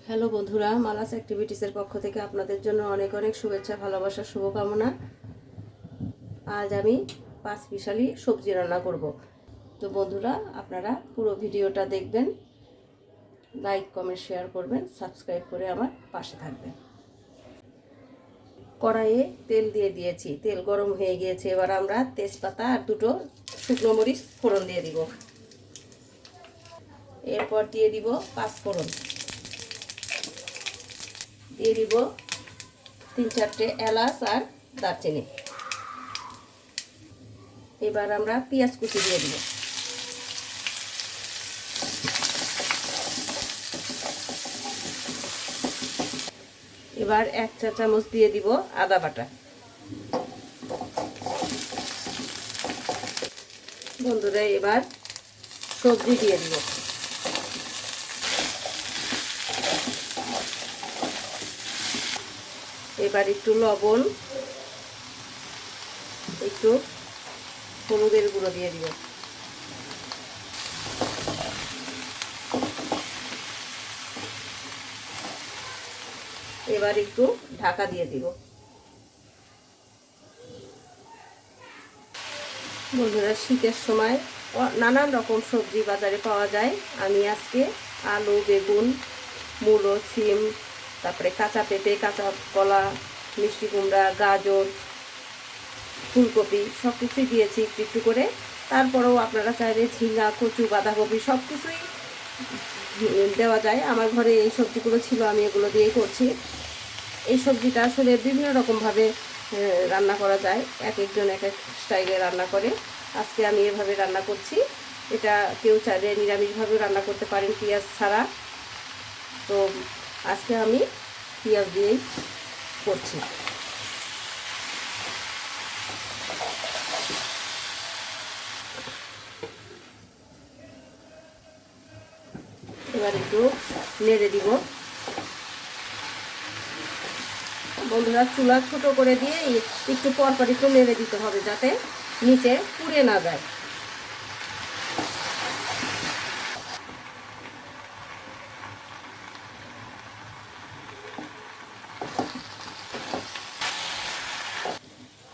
Hello বন্ধুরা, মালাস অ্যাক্টিভিটিসের পক্ষ থেকে আপনাদের জন্য অনেক অনেক শুভেচ্ছা, ভালোবাসা, শুভকামনা। আজ আমি পাঁচমিশালি সবজি রান্না করব। তো বন্ধুরা, আপনারা পুরো ভিডিওটা দেখবেন, লাইক কমেন্ট শেয়ার করবেন, সাবস্ক্রাইব করে আমার পাশে থাকবেন। কড়াইয়ে তেল দিয়ে দিয়েছি, তেল গরম হয়ে গিয়েছে। এবার আমরা তেজপাতা আর দুটো শুকনো মরিচ ফোড়ন দিয়ে দিব। এরপর দিয়ে দিব পাঁচফোড়ন, দিয়ে দিব 3-4টে এলাচ আর দারচিনি। এবার আমরা পেঁয়াজ কুচি দিয়ে দিব। এবার 1 চা চামচ দিয়ে দিব আদা বাটা। বন্ধুরা, এবার সবজি দিয়ে দিব। এবার একটু লবণ, একটু হলুদের গুঁড়ো দিয়ে দিব। এবার একটু ঢাকা দিয়ে দিব। বন্ধুরা, শীতের সময় নানান রকম সবজি বাজারে পাওয়া যায়। আমি আজকে আলু, বেগুন, মূলো, সিম, তারপরে কাঁচা পেঁপে, কাঁচা কলা, মিষ্টি কুমড়া, গাজর, ফুলকপি সব কিছুই দিয়েছি একটু একটু করে। তারপরেও আপনারা চাইলে ঝিঙ্গা, কচু, বাঁধাকপি সব কিছুই দেওয়া যায়। আমার ঘরে এই সবজিগুলো ছিল, আমি এগুলো দিয়েই করছি। এই সবজিটা আসলে বিভিন্ন রকমভাবে রান্না করা যায়, এক একজন এক এক স্টাইলে রান্না করে। আজকে আমি এভাবে রান্না করছি। এটা কেউ চাইলে নিরামিষভাবেও রান্না করতে পারেন পেঁয়াজ ছাড়া। তো আজকে আমি পেঁয়াজ দিয়েই করছি। এবার একটু নেড়ে দিব। বন্ধুরা, চুলা ছোট করে দিয়ে একটু পরপর একটু নেড়ে দিতে হবে, যাতে নিচে পুড়ে না যায়।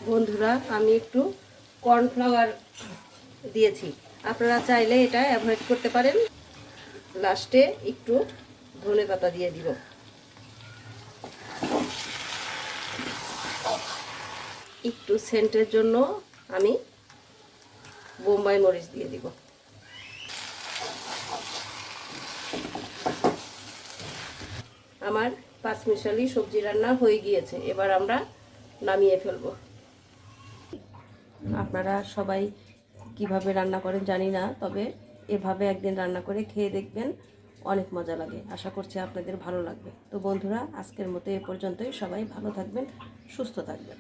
বন্ধুরা, আমি একটু কর্নফ্লাওয়ার দিয়েছি, আপনারা চাইলে এটা অ্যাভয়েড করতে পারেন। লাস্টে একটু ধনেপাতা দিয়ে দিব। একটু সেন্টের জন্য আমি বোম্বাই মরিচ দিয়ে দিব। আমার পাঁচমিশালি সবজি রান্না হয়ে গিয়েছে। এবার আমরা নামিয়ে ফেলব। আপনারা সবাই কিভাবে রান্না করেন জানি না, তবে এভাবে একদিন রান্না করে খেয়ে দেখবেন, অনেক মজা লাগে। আশা করছি আপনাদের ভালো লাগবে। তো বন্ধুরা, আজকের মতো এ পর্যন্তই। সবাই ভালো থাকবেন, সুস্থ থাকবেন।